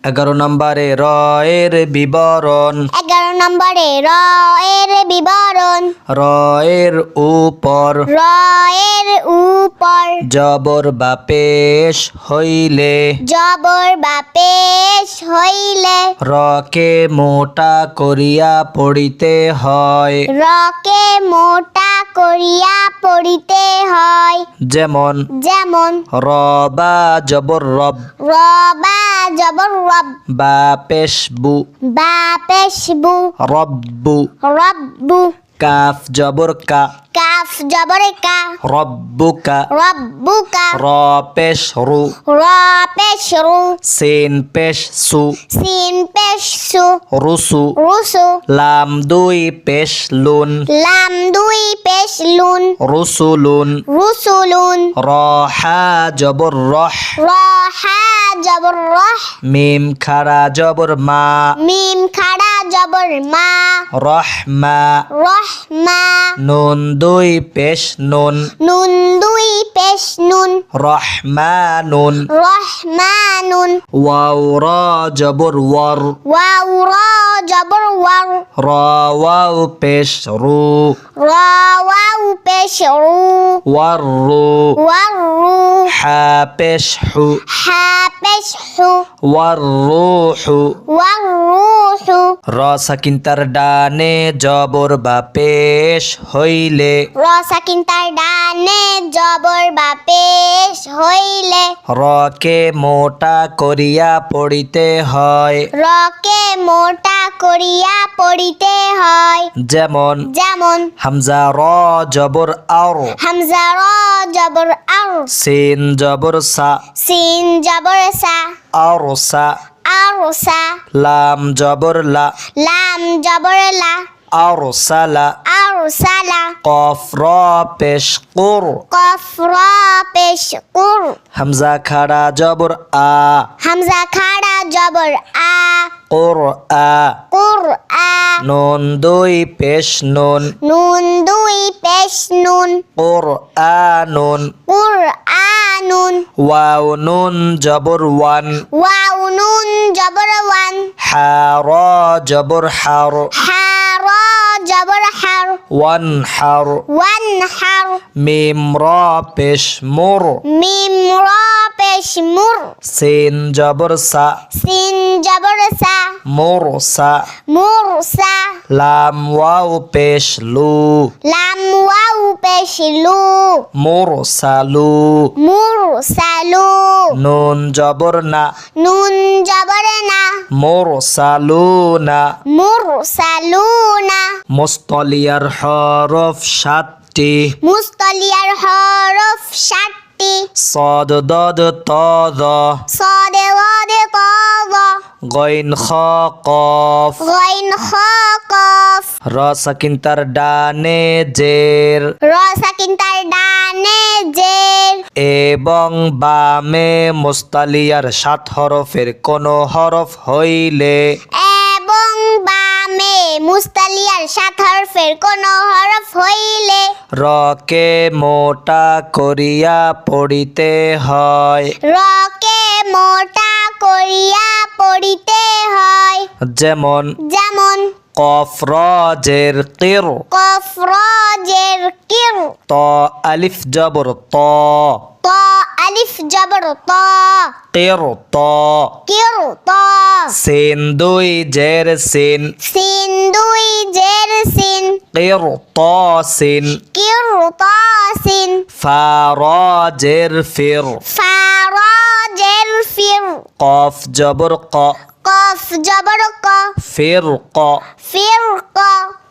11 নম্বরে র এর বিবরণ। 11 নম্বরে র এর বিবরণ। র এর উপর র এর উপর জবর বা পেশ হইলে জবর বা পেশ হইলে রকে মোটা করিয়া পড়িতে হয়। রকে মোটা করিয়া পড়িতে হয়। যেমন যেমন র বা জবর রব র বা জবর রব বা পেশ বু বা পেশবু রব্বু। রব্বু কাফ জবর কা কাফ জবর কা রব্বুকা। রব্বুকা র পেশ রু র পেশরু সিন পেশ সু সিন পেশসু রুসু। রুসু লাম দুই পেশ লুন লাম দুই পেশ লুন রুসুলুন। রুসুলুন র হা জবর রহ র হা জবর রহ মিম খাড়া জবর মা মিম খাড়া জবর মা রহমা। রহমা নুন দুই পেশ নুন নুন দুই পেশ নুন রহমানুন। রহমানুন ওয়াও র জবর ওয়ার ওয়াও র জবর ওয়ার র ওয়াও পেশ রু র ওয়াও পেশ রু ওয়ার রু। ওয়ার রু হা পেশ হু হা পেশ হু ওয়ার রুহু। ওয়ার রুহু র সাকিন তার ডানে জবর বা পেশ হইলে র সাকিন তার ডানে জবর বা পেশ হইলে রকে মোটা করিয়া পড়িতে হয়। রকে মোটা করিয়া পড়িতে হয়। যেমন যেমন হামজা র জবর আর হামজা র জবর আর সিন জবর সা সিন জবর সা আর সা। আরসা লাম জবর লা লাম জবর লা আর সালা। আরসালা কফ র পেশ কুর কফ র পেশ কুর হামজা খাড়া জবর আ হামজা খাড়া জবর আ কুর আ। কুর আ নুন দুই পেশ নুন নুন দুই পেশ নুন কুর আ নুন। কুর আ নুন ওয়াও নুন জবর ওয়ান ওয়াও নুন জবর ওয়ান হা র জবর হার হা র জবর হার ওয়ান হার। ওয়ান হার মিম র পেশ মুর মিম র পেশ মুর সিন জবর সা সিন জবর সা মুর সা। মুর সা লাম ওয়াও পেশ লু লাম ওয়াও পেশ লু মুর সালু। মুর সালু নুন জবর না নুন জবর না মুর সালু না। মুর সালুনা মুস্তলিয়ার হরফ সাতটি মুস্তলিয়ার হরফ 7টি صاد ضاد طا ظا صاد ضاد طا ظا غين خا قاف غين خا قاف রা সাকিন তার ডানে জের র সাকিন তার ডানে জের এবং বামে মুস্তালিয়ার 7 হরফের কোন হরফ হইলে এবং বামে মুস্তালিয়ার 7 হরফের কোন হরফ হইলে রকে মোটা করিয়া পড়িতে হয়। রকে মোটা করিয়া পড়িতে হয়। যেমন যেমন কফ র জের কির কফ র জের কির ত আলিফ জবর ত ত আলিফ জবর ত কির ত কির ত সিন দুই জের সিন সিন দুই জের সিন কির ত সিন কির ত সিন ফা র জের ফির ফা র জের ফির কফ জবর ক কফ জবর ক ফির ক ফির ক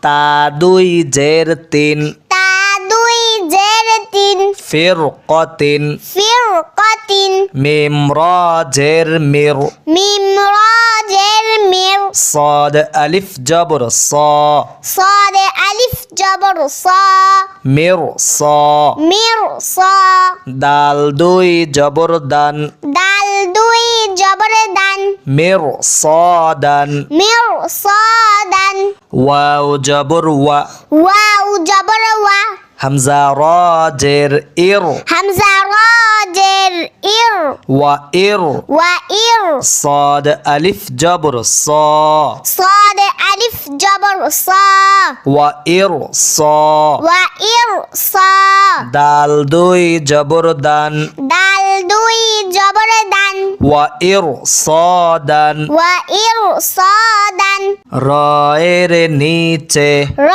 তা দুই জের তিন তা দুই জের তিন ফির কতিন ফির কতিন মিম র জের মির মিম র জের মির صاد আলিফ জবর স صاد আলিফ জবর স মির স মির স দাল দুই জবর দান দাল দুই জবর দান মির সাদান মির সাদান ওয়াও জবর ওয়া ওয়াও জবর ওয়া হামজা র জের ইর হামজা র জের ইর ওয়া ইর ওয়া ইর صاد আলিফ জবর স صاد আলিফ জবর সা ওয়া ইর স ওয়া ইর সা দাল দুই জবর দান দাল দুই জবর দান ওয়া ইর সাদান ওয়া ইর সাদান র এর নিচে র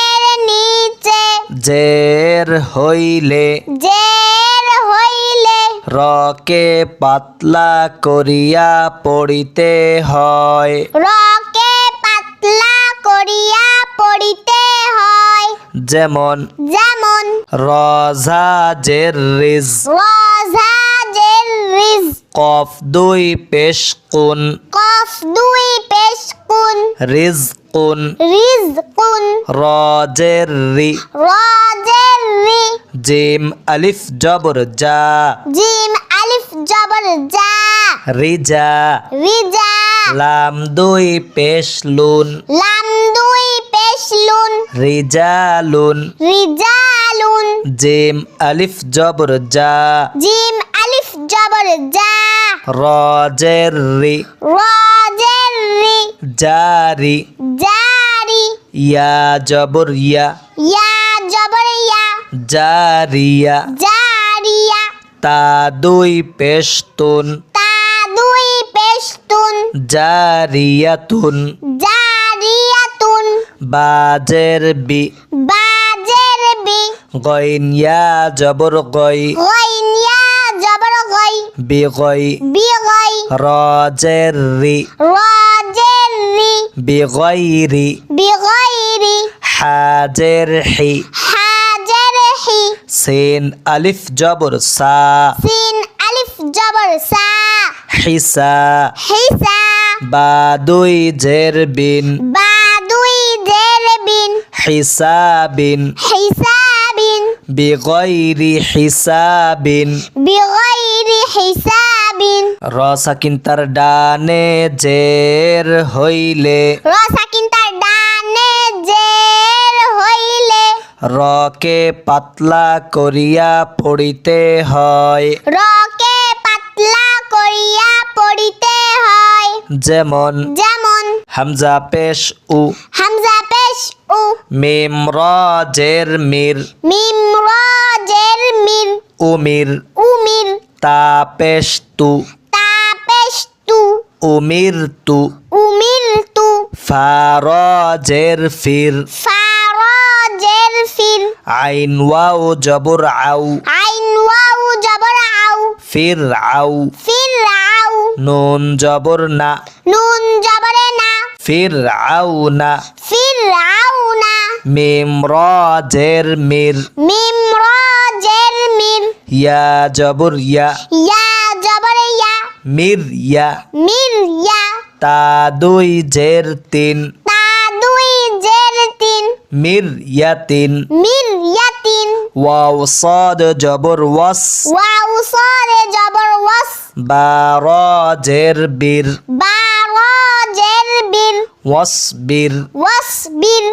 এর নিচে জের হইলে জের হইলে রকে পাতলা করিয়া পড়িতে হয় রকে পাতলা করিয়া পড়িতে হয় যেমন যেমন রজা জের রিজ রজা জের রিজ কফ দুই পেশ কুন কফ দুই পেশ কুন রিজকুন রিজকুন রজের রি রজের রি জিম আলিফ জবর যা জিম আলিফ জবর যা রিজা রিজা লাম দুই পেশ লুন লাম দুই পেশ লুন রিজালুন রিজালুন জিম আলিফ জবর যা জিম আলিফ জবর যা রজের রি রজের রি জারি জারি ইয়া জবর ইয়া ইয়া জবর ইয়া জারিয়া জারিয়া তা দুই পেশ তুন তা দুই পেশ তুন জারিয়াতুন জারিয়াতুন বাজের বি বাজের বি গইন ইয়া জবর গই গাইন ইয়া জবর গাই বিগই বিগাই রজের রি রজের রি বিগইরি বিগাইরি হাজের হি হাজের হি সিন আলিফ জবর সা সিন আলিফ জবর সা হিসা হিসা বা দুই জের বিন বা দুই জের বিন হিসাবিন হিসাবিন বিগইরি হিসাবিন বিগাইরি হিসাবিন র সাকিন তার ডানে জের হইলে রসাকিন তার ডানে জের হইলে রকে পাতলা করিয়া পড়িতে হয় রকে পাতলা করিয়া পড়িতে হয় যেমন যেমন হামজা পেশ উ হামজা পেশ উ মিম র জের মির মিম র জের মির উমির উমির তা পেশ তু তা পেশ তু উমির তু উমির তু ফা র জের ফির ফা র জের ফির আইন ওয়াও জবর আউ আইন ওয়াও জবর আউ ফির আউ ফির আউ নুন জবর না নুন জবরে না ফির আউ না ফির আউ না মিম র জের মির মিম র জের মির ইয়া জবর ইয়া ইয়া জবরে ইয়া মির ইয়া মির ইয়া তা দুই জের তিন তা দুই জের তিন মির ইয়া তিন মির ইয়া তিন ওয়াও সাদ জবর ওয়াস ওয়াও সরে জবর ওয়াস বা র জের বীর বা র জের বির ওয়াস বীর ওয়াস বির